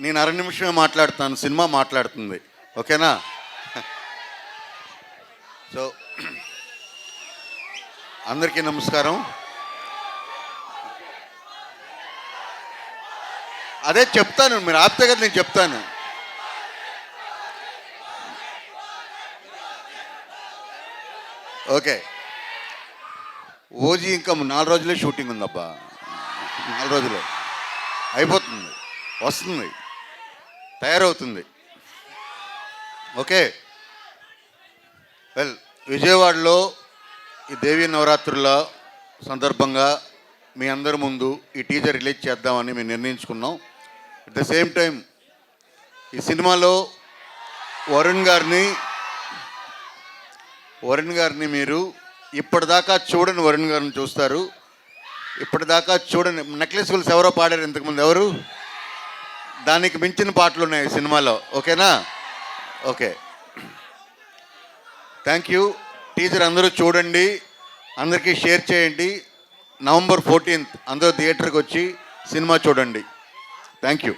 నేను అర నిమిషమే మాట్లాడుతాను, సినిమా మాట్లాడుతుంది. ఓకేనా? సో అందరికీ నమస్కారం. అదే చెప్తాను, మీరు ఆపితే కదా నేను చెప్తాను. ఓకే, ఓజీ ఇంకా 4 రోజులే షూటింగ్ ఉందబ్బా. 4 రోజులే అయిపోతుంది, వస్తుంది, తయారవుతుంది. ఓకే, వెల్, విజయవాడలో ఈ దేవీ నవరాత్రుల సందర్భంగా మీ అందరి ముందు ఈ టీజర్ రిలీజ్ చేద్దామని మేము నిర్ణయించుకున్నాం. అట్ ద సేమ్ టైం ఈ సినిమాలో వరుణ్ గారిని మీరు ఇప్పటిదాకా చూడని వరుణ్ గారిని చూస్తారు. ఇప్పటిదాకా చూడని నెక్లెస్ గుల్స్ ఎవరో పాడారు ఇంతకుముందు, ఎవరు? దానికి మించిన పాటలు ఉన్నాయి ఈ సినిమాలో. ఓకేనా? Okay, thank you. టీజర్ అందరూ చూడండి, అందరికీ షేర్ చేయండి. November 14th అందరూ థియేటర్కి వచ్చి సినిమా చూడండి. Thank you.